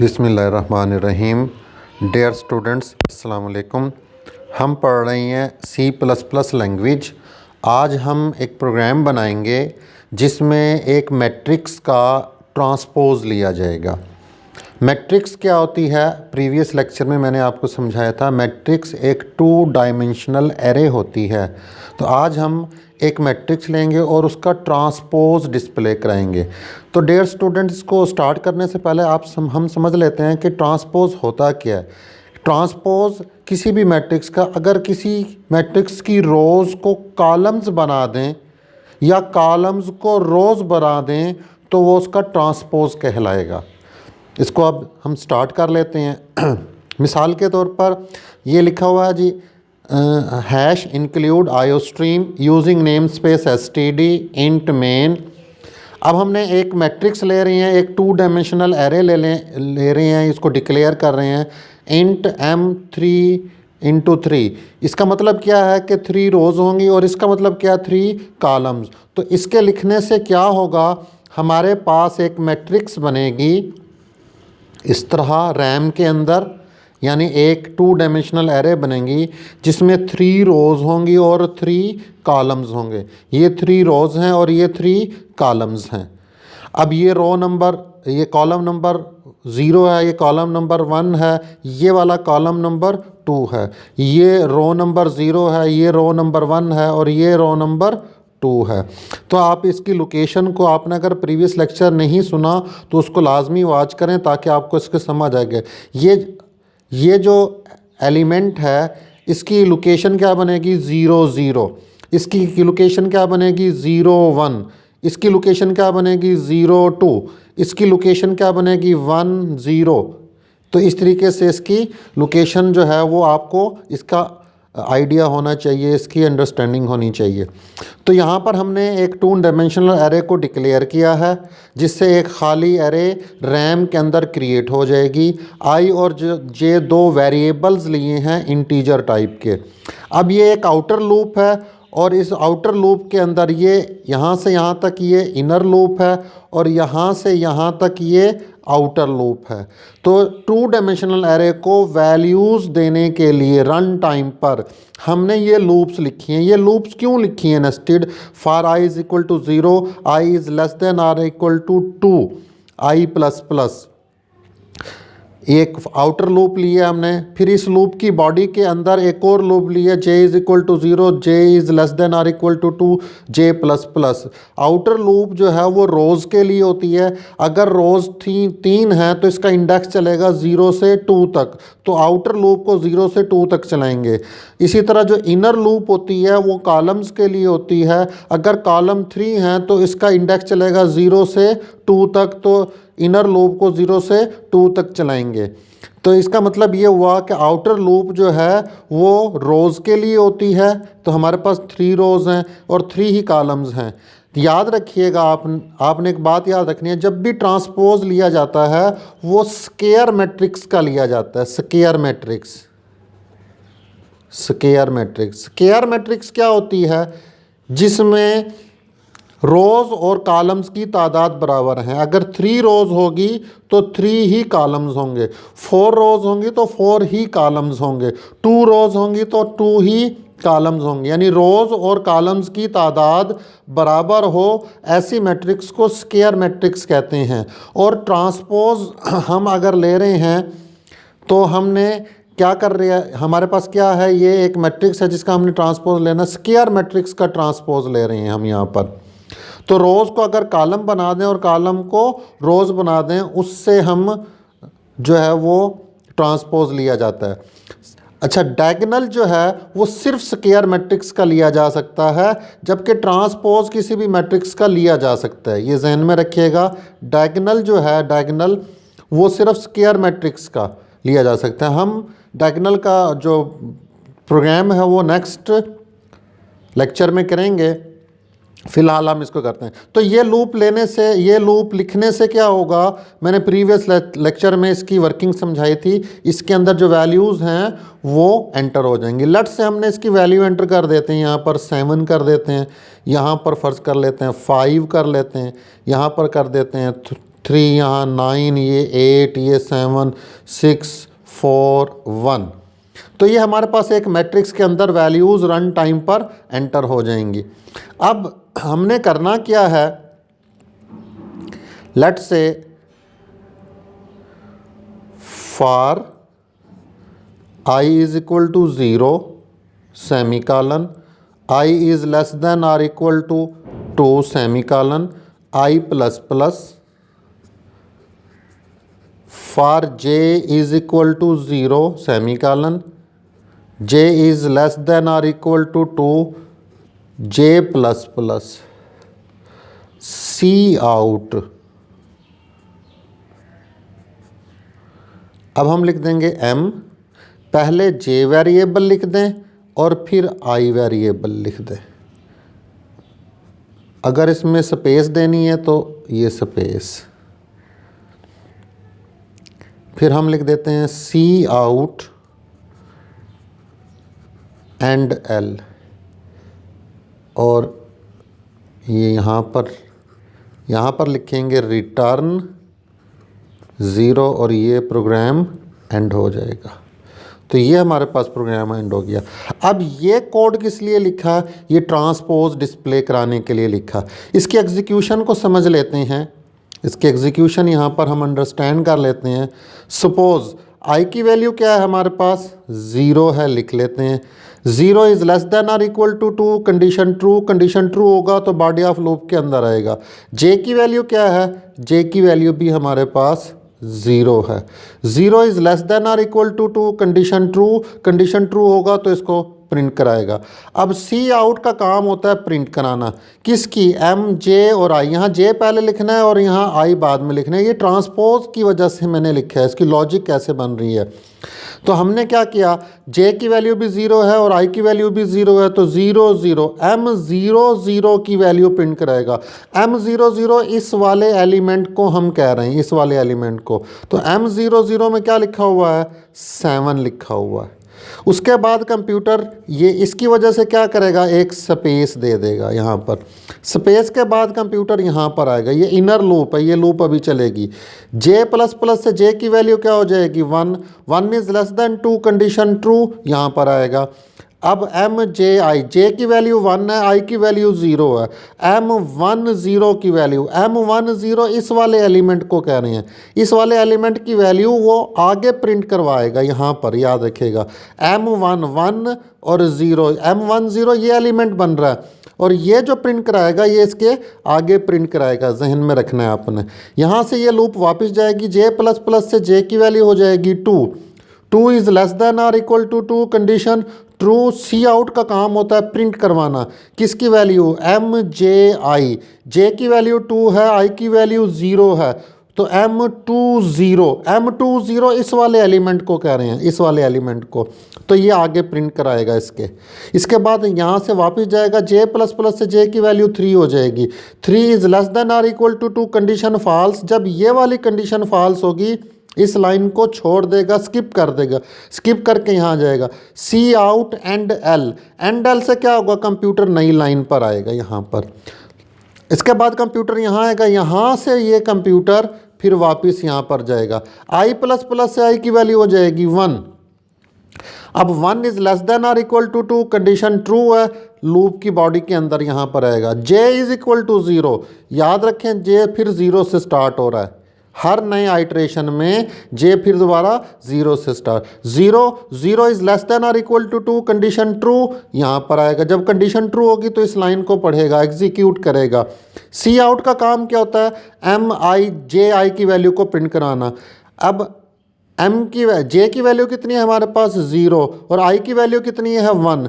बिस्मिल्लाहिर्रहमानिर्रहीम। Dear students, अस्सलाम वालेकुम। हम पढ़ रहे हैं C++ लैंग्वेज। आज हम एक प्रोग्राम बनाएंगे जिसमें एक मैट्रिक्स का ट्रांसपोज लिया जाएगा। मैट्रिक्स क्या होती है, प्रीवियस लेक्चर में मैंने आपको समझाया था। मैट्रिक्स एक 2 डायमेंशनल एरे होती है। तो आज हम एक मैट्रिक्स लेंगे और उसका ट्रांसपोज डिस्प्ले कराएंगे। तो डियर स्टूडेंट्स, इसको स्टार्ट करने से पहले हम समझ लेते हैं कि ट्रांसपोज होता क्या है। ट्रांसपोज किसी भी मैट्रिक्स का, अगर किसी मैट्रिक्स की रोज़ को कॉलम्स बना दें या कॉलम्स को रोज़ बना दें तो वो उसका ट्रांसपोज कहलाएगा। इसको अब हम स्टार्ट कर लेते हैं। मिसाल के तौर पर ये लिखा हुआ है जी, hash include iostream using namespace std int main. अब हमने एक मैट्रिक्स ले रहे हैं, एक 2 डायमेंशनल एरे ले रहे हैं, इसको डिक्लेयर कर रहे हैं इंट m3 × 3। इसका मतलब क्या है कि 3 रोज़ होंगी और इसका मतलब क्या, 3 कॉलम्स। तो इसके लिखने से क्या होगा, हमारे पास एक मैट्रिक्स बनेगी इस तरह रैम के अंदर, यानी एक 2 डायमेंशनल एरे बनेगी जिसमें 3 रोज़ होंगी और 3 कॉलम्स होंगे। ये 3 रोज़ हैं और ये 3 कॉलम्स हैं। अब ये ये कॉलम नंबर 0 है, ये कॉलम नंबर 1 है, ये वाला कॉलम नंबर 2 है, ये रो नंबर 0 है, ये रो नंबर 1 है और ये रो नंबर 2 है। तो आप इसकी लोकेशन को, आपने अगर प्रीवियस लेक्चर नहीं सुना तो उसको लाजमी वॉच करें ताकि आपको इसके समझ आएगा। ये जो एलिमेंट है इसकी लोकेशन क्या बनेगी, 0 0। इसकी लोकेशन क्या बनेगी, 0 1। इसकी लोकेशन क्या बनेगी, 0 2। इसकी लोकेशन क्या बनेगी, 1 0। तो इस तरीके से इसकी लोकेशन जो है वो आपको इसका आइडिया होना चाहिए, इसकी अंडरस्टैंडिंग होनी चाहिए। तो यहाँ पर हमने एक 2 डायमेंशनल एरे को डिक्लेयर किया है जिससे एक खाली एरे रैम के अंदर क्रिएट हो जाएगी। आई और जे 2 वेरिएबल्स लिए हैं इंटीजर टाइप के। अब ये एक आउटर लूप है और इस आउटर लूप के अंदर ये यहाँ से यहाँ तक ये इनर लूप है और यहाँ से यहाँ तक ये आउटर लूप है। तो 2 डायमेंशनल एरे को वैल्यूज़ देने के लिए रन टाइम पर हमने ये लूप्स लिखी हैं। ये लूप्स क्यों लिखी हैं, nested. For i = 0, i <= 2, i++। एक आउटर लूप लिया हमने, फिर इस लूप की बॉडी के अंदर एक और लूप लिया, j = 0, j <= 2, j++। Outer loop जो है वो रोज़ के लिए होती है। अगर रोज़ 3 है तो इसका इंडेक्स चलेगा 0 से 2 तक, तो आउटर लूप को 0 से 2 तक चलाएंगे। इसी तरह जो इनर लूप होती है वो कॉलम्स के लिए होती है। अगर कॉलम 3 है तो इसका इंडेक्स चलेगा 0 से 2 तक, तो इनर लूप को 0 से 2 तक चलाएंगे। तो इसका मतलब ये हुआ कि आउटर लूप जो है वो रोज़ के लिए होती है। तो हमारे पास 3 रोज़ हैं और 3 ही कॉलम्स हैं। याद रखिएगा, आपने एक बात याद रखनी है, जब भी ट्रांसपोज लिया जाता है वो स्क्वायर मैट्रिक्स का लिया जाता है। स्क्वायर मैट्रिक्स क्या होती है, जिसमें रोज़ और कॉलम्स की तादाद बराबर हैं। अगर 3 रोज़ होगी तो 3 ही कॉलम्स होंगे, 4 रोज़ होंगी तो 4 ही कॉलम्स होंगे, 2 रोज़ होंगी तो 2 ही कॉलम्स होंगे। यानी रोज़ और कॉलम्स की तादाद बराबर हो, ऐसी मैट्रिक्स को स्क्वायर मैट्रिक्स कहते हैं। और ट्रांसपोज हम अगर ले रहे हैं तो हमने क्या कर रहे हैं, हमारे पास क्या है, ये एक मैट्रिक्स है जिसका हमने ट्रांसपोज लेना, स्क्वायर मैट्रिक्स का ट्रांसपोज ले रहे हैं हम यहाँ पर। तो रोज़ को अगर कॉलम बना दें और कॉलम को रोज़ बना दें, उससे हम जो है वो ट्रांसपोज लिया जाता है। अच्छा, डायगोनल जो है वो सिर्फ स्क्वायर मैट्रिक्स का लिया जा सकता है, जबकि ट्रांसपोज किसी भी मैट्रिक्स का लिया जा सकता है। ये जहन में रखिएगा, डायगोनल जो है, डायगोनल वो सिर्फ स्क्वायर मैट्रिक्स का लिया जा सकता है। हम डायगोनल का जो प्रोग्राम है वो नेक्स्ट लेक्चर में करेंगे, फ़िलहाल हम इसको करते हैं। तो ये लूप लिखने से क्या होगा, मैंने प्रीवियस लेक्चर में इसकी वर्किंग समझाई थी। इसके अंदर जो वैल्यूज़ हैं वो एंटर हो जाएंगी। लेट से हमने इसकी वैल्यू एंटर कर देते हैं, यहाँ पर 7 कर देते हैं, यहाँ पर फ़र्ज़ कर लेते हैं 5 कर लेते हैं, यहाँ पर कर देते हैं 3 यहाँ 9, ये 8, ये 7, 6, 4, 1। तो ये हमारे पास एक मैट्रिक्स के अंदर वैल्यूज़ रन टाइम पर एंटर हो जाएंगी। अब हमने करना क्या है, let's say for I is equal to 0 semicolon, I is less than or equal to 2 semicolon, I plus plus, for j is equal to 0 semicolon, j is less than or equal to 2, j plus plus, C out। अब हम लिख देंगे m, पहले j variable लिख दें और फिर i variable लिख दें। अगर इसमें स्पेस देनी है तो ये स्पेस, फिर हम लिख देते हैं C आउट एंड L, और ये यहाँ पर लिखेंगे रिटर्न 0 और ये प्रोग्राम एंड हो जाएगा। तो ये हमारे पास प्रोग्राम एंड हो गया। अब ये कोड किस लिए लिखा, ये ट्रांसपोज डिस्प्ले कराने के लिए लिखा। इसके एग्जीक्यूशन को समझ लेते हैं। इसके एग्जीक्यूशन यहाँ पर हम अंडरस्टैंड कर लेते हैं। सपोज आई की वैल्यू क्या है हमारे पास, 0 है, लिख लेते हैं। 0 इज़ लेस देन और इक्वल टू 2, कंडीशन ट्रू होगा तो बॉडी ऑफ लूप के अंदर आएगा। जे की वैल्यू क्या है, जे की वैल्यू भी हमारे पास 0 है। 0 इज़ लेस देन और इक्वल टू 2, कंडीशन ट्रू होगा तो इसको प्रिंट कराएगा। अब सी आउट का काम होता है प्रिंट कराना, किसकी, एम, जे और आई। यहाँ जे पहले लिखना है और यहाँ आई बाद में लिखना है। ये ट्रांसपोज की वजह से मैंने लिखा है, इसकी लॉजिक कैसे बन रही है। तो हमने क्या किया, जे की वैल्यू भी 0 है और आई की वैल्यू भी 0 है, तो 0 0 M00 की वैल्यू प्रिंट कराएगा। M00 इस वाले एलिमेंट को हम कह रहे हैं, इस वाले एलिमेंट को। तो M00 में क्या लिखा हुआ है, 7 लिखा हुआ है। उसके बाद कंप्यूटर ये इसकी वजह से क्या करेगा, एक स्पेस दे देगा यहाँ पर। स्पेस के बाद कंप्यूटर यहाँ पर आएगा, ये इनर लूप है, ये लूप अभी चलेगी। जे प्लस प्लस से जे की वैल्यू क्या हो जाएगी, 1 is less then 2, condition true यहाँ पर आएगा। अब एम जे आई, जे की वैल्यू 1 है, आई की वैल्यू 0 है। M10 की वैल्यू, M10 इस वाले एलिमेंट को कह रहे हैं। इस वाले एलिमेंट की वैल्यू वो आगे प्रिंट करवाएगा, यहाँ पर याद रखिएगा। M11 और 0, M10 ये एलिमेंट बन रहा है और ये जो प्रिंट कराएगा ये इसके आगे प्रिंट कराएगा, जहन में रखना है आपने। यहाँ से ये लूप वापस जाएगी, जे प्लस प्लस से जे की वैल्यू हो जाएगी 2 इज़ लेस देन और equal to 2, condition true. Cout का काम होता है प्रिंट करवाना, किसकी वैल्यू, एम जे आई। जे की वैल्यू 2 है, आई की वैल्यू 0 है, तो M20 इस वाले एलिमेंट को कह रहे हैं, इस वाले एलिमेंट को। तो ये आगे प्रिंट कराएगा इसके बाद यहाँ से वापस जाएगा, जे प्लस प्लस से जे की वैल्यू 3 हो जाएगी। 3 इज़ लेस देन और इक्वल टू 2, कंडीशन फॉल्स। जब ये वाली कंडीशन फॉल्स होगी इस लाइन को छोड़ देगा, स्किप कर देगा, स्किप करके यहाँ आ जाएगा। सी आउट एंड एल से क्या होगा, कंप्यूटर नई लाइन पर आएगा यहाँ पर। इसके बाद कंप्यूटर यहाँ आएगा, यहाँ से ये कंप्यूटर फिर वापस यहाँ पर जाएगा। आई प्लस प्लस से आई की वैल्यू हो जाएगी 1। अब 1 इज़ लेस देन और इक्वल टू 2, कंडीशन ट्रू है, लूप की बॉडी के अंदर यहाँ पर आएगा। जे इज़ इक्वल टू 0, याद रखें जे फिर 0 से स्टार्ट हो रहा है। हर नए आइट्रेशन में जे फिर दोबारा 0 से स्टार्ट। 0 इज़ लेस देन और इक्वल टू 2, कंडीशन ट्रू यहाँ पर आएगा। जब कंडीशन ट्रू होगी तो इस लाइन को पढ़ेगा, एग्जीक्यूट करेगा। सी आउट का काम क्या होता है, एम आई जे आई की वैल्यू को प्रिंट कराना। अब जे की वैल्यू कितनी है हमारे पास, 0, और आई की वैल्यू कितनी है, 1।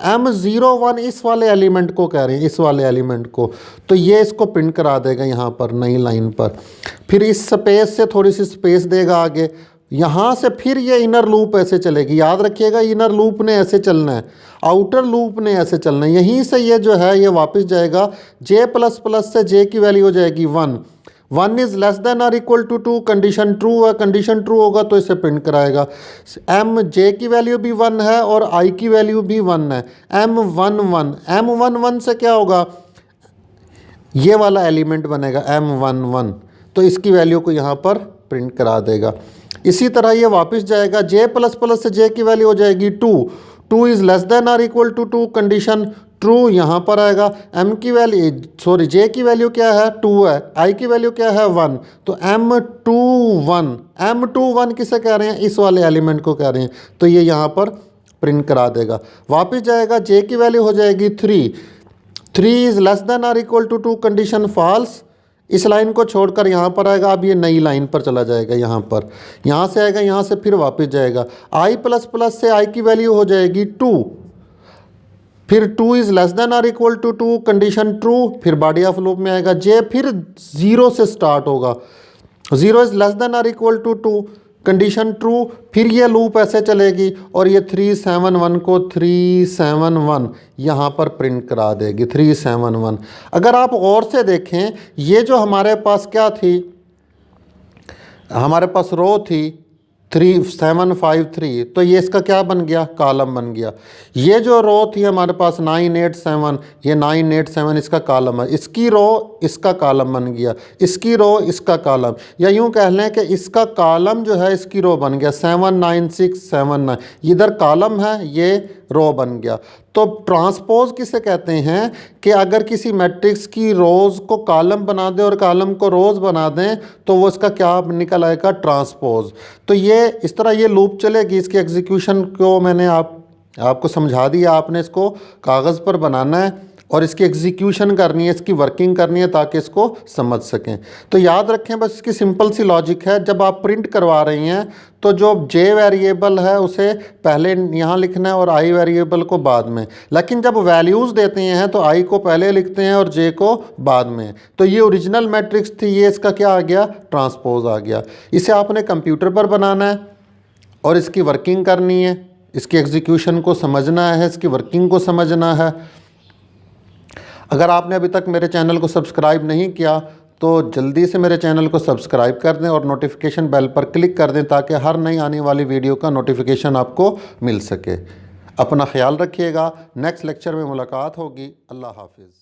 M01 इस वाले एलिमेंट को कह रहे हैं, इस वाले एलिमेंट को। तो ये इसको प्रिंट करा देगा यहाँ पर नई लाइन पर। फिर इस स्पेस से थोड़ी सी स्पेस देगा आगे, यहाँ से फिर ये इनर लूप ऐसे चलेगी। याद रखिएगा इनर लूप ने ऐसे चलना है, आउटर लूप ने ऐसे चलना है। यहीं से ये जो है ये वापस जाएगा, जे प्लस प्लस से जे की वैल्यू हो जाएगी 1 इज़ लेस देन और इक्वल टू 2, कंडीशन ट्रू है, कंडीशन ट्रू होगा तो इसे प्रिंट कराएगा। एम जे की वैल्यू भी 1 है और आई की वैल्यू भी 1 है। M11 से क्या होगा, ये वाला एलिमेंट बनेगा M11, तो इसकी वैल्यू को यहाँ पर प्रिंट करा देगा। इसी तरह ये वापस जाएगा, J प्लस प्लस से J की वैल्यू हो जाएगी 2, 2 is less than or equal to 2, condition true यहाँ पर आएगा। M की वैल्यू J की वैल्यू क्या है 2 है, I की वैल्यू क्या है 1, तो M21 किसे कह रहे हैं, इस वाले एलिमेंट को कह रहे हैं, तो ये यहाँ पर प्रिंट करा देगा। वापस जाएगा, J की वैल्यू हो जाएगी 3, 3 is less than or equal to 2, condition false. इस लाइन को छोड़कर यहाँ पर आएगा, अब ये नई लाइन पर चला जाएगा, यहाँ से आएगा, यहाँ से फिर वापस जाएगा। I प्लस प्लस से I की वैल्यू हो जाएगी 2, फिर 2 is less than or equal to 2, condition true, फिर बॉडी ऑफ लूप में आएगा। J फिर 0 से स्टार्ट होगा, 0 is less than or equal to 2, condition true, फिर ये लूप ऐसे चलेगी और ये 371 को 371 यहाँ पर प्रिंट करा देगी, 371। अगर आप और से देखें, ये जो हमारे पास क्या थी, हमारे पास रो थी 3753, तो ये इसका क्या बन गया, कॉलम बन गया। ये जो रो थी हमारे पास 987, ये 987 इसका कॉलम है, इसकी रो इसका कॉलम बन गया, इसकी रो इसका कॉलम, या यूँ कह लें कि इसका कॉलम जो है इसकी रो बन गया 79679, इधर कॉलम है, ये रो बन गया। तो ट्रांसपोज किसे कहते हैं कि अगर किसी मैट्रिक्स की रोज़ को कॉलम बना दें और कॉलम को रोज़ बना दें तो वो इसका क्या निकल आएगा, ट्रांसपोज। तो ये इस तरह ये लूप चलेगी। इसके एग्जीक्यूशन को मैंने आपको समझा दिया, आपने इसको कागज़ पर बनाना है और इसकी एग्जीक्यूशन करनी है, इसकी वर्किंग करनी है ताकि इसको समझ सकें। तो याद रखें, बस इसकी सिंपल सी लॉजिक है, जब आप प्रिंट करवा रही हैं तो जो J वेरिएबल है उसे पहले यहाँ लिखना है और I वेरिएबल को बाद में, लेकिन जब वैल्यूज़ देते हैं तो I को पहले लिखते हैं और J को बाद में। तो ये ओरिजिनल मैट्रिक्स थी, ये इसका क्या आ गया, ट्रांसपोज आ गया। इसे आपने कंप्यूटर पर बनाना है और इसकी वर्किंग करनी है, इसकी एग्जीक्यूशन को समझना है, इसकी वर्किंग को समझना है। अगर आपने अभी तक मेरे चैनल को सब्सक्राइब नहीं किया तो जल्दी से मेरे चैनल को सब्सक्राइब कर दें और नोटिफिकेशन बेल पर क्लिक कर दें ताकि हर नई आने वाली वीडियो का नोटिफिकेशन आपको मिल सके। अपना ख्याल रखिएगा, नेक्स्ट लेक्चर में मुलाकात होगी। अल्लाह हाफिज़।